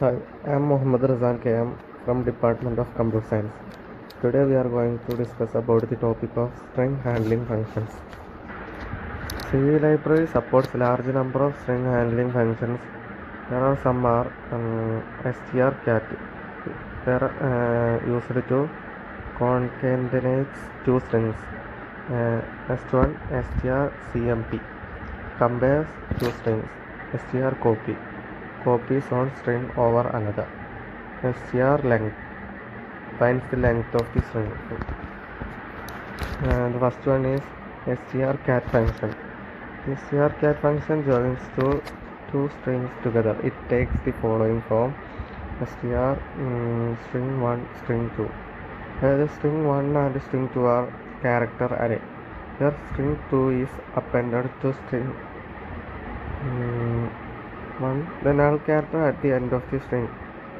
Hi, I am Mohammad Razan KM from Department of Computer Science. Today we are going to discuss about the topic of string handling functions. C library supports large number of string handling functions. There are some are strcat. They are used to concatenate two strings. Next one strcmp compares two strings. strcopy copies one string over another. strlength finds the length of the string. The first one is strcat function. The strcat function joins two strings together. It takes the following form: str string 1 string 2. The string 1 and string 2 are character array. Here string 2 is appended to string 1. The null character at the end of the string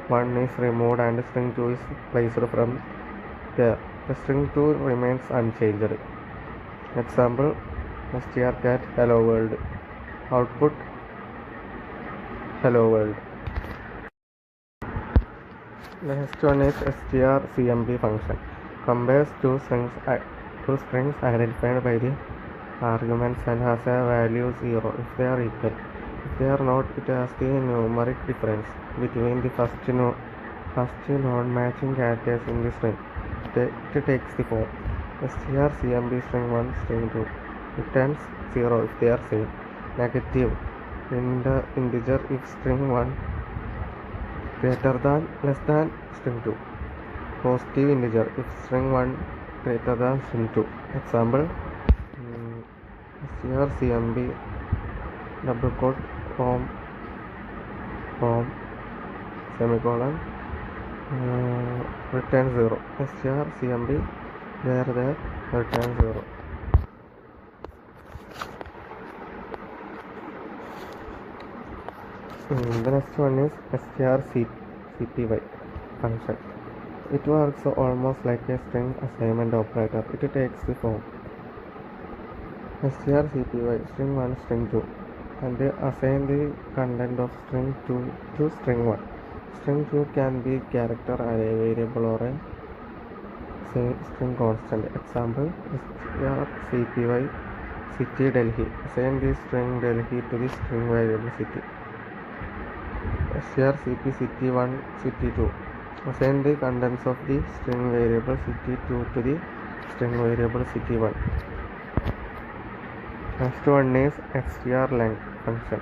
1 is removed and string 2 is placed from there. The string 2 remains unchanged. Example: strcat hello world. Output hello world. The next one is strcmp function. Compares two strings identified by the arguments and has a value 0 if they are equal. If they are not, it has the numeric difference between the first non-matching characters in the string. It takes the form strcmp string 1 string 2. Returns 0 if they are same. Negative integer if string 1 greater than less than string 2. Positive integer if string 1 greater than string 2. Example: strcmp double quote from semicolon return 0. strcmp there return 0. The next one is strcpy function. It works almost like a string assignment operator. It takes the form strcpy string 1 string 2 and assign the content of string 2 to string 1. String 2 can be character array, variable, or a string constant. Example: strcpy city Delhi. Assign the string Delhi to the string variable city. strcp city 1 city 2. Assign the contents of the string variable city 2 to the string variable city 1. Next one is strlength function.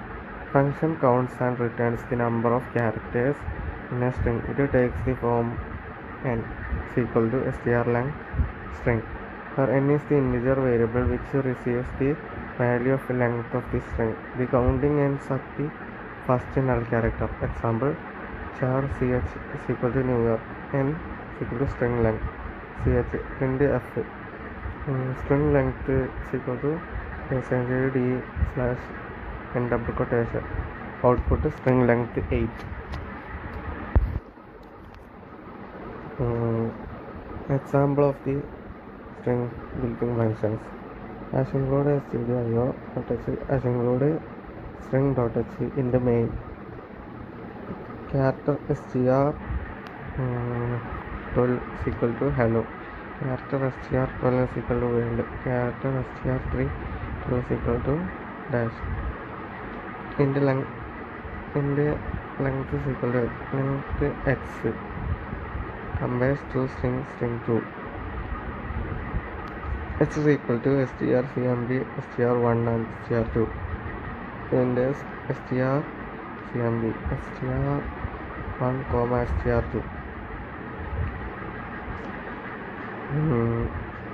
Function counts and returns the number of characters in a string. It takes the form n is equal to strlength string, where n is the integer variable which receives the value of the length of the string. The counting ends at the first null character. Example: char ch is equal to New York. N is equal to string length ch. Print f string length is equal to d / n double quotation. Output string length 8. Example of the string building functions: as include stdio.h, as include string.h in the main. Character str 12 is equal to hello. Character str 12 is equal to world. Character str 3 is equal to dash. In the length is equal to length x. Compares two strings string 2. H is equal to strcmp str1 and str2. In this strcmp str1 comma str2.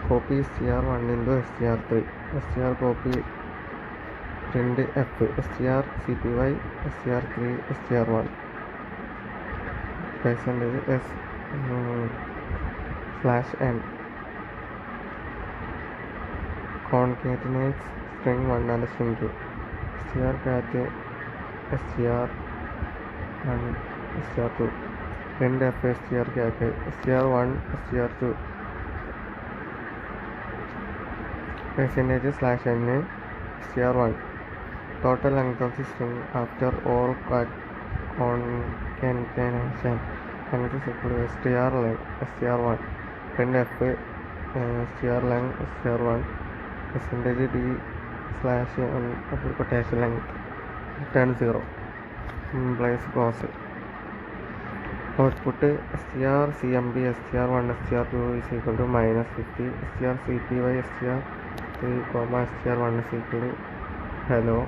Copy str1 into str3. strcopy print f strcpy str3 str1 percentage s /n concatenates string 1 and string 2. strcat str1 str2 print f strcat str1 str2 percentage /n str1 total length of the string after all concatenation function is equal to strlen str1 printf strlen str1 percentage d slash double quotation length return 0 implies close. Output strcmp str1 str2 is equal to -50 strcpy str3 str1 is equal to hello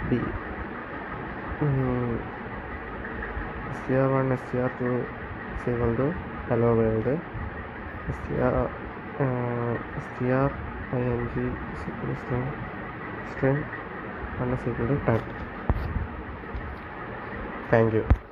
b. str1 str2 is equal to hello world. string is equal to string 1 is equal to 10. Thank you.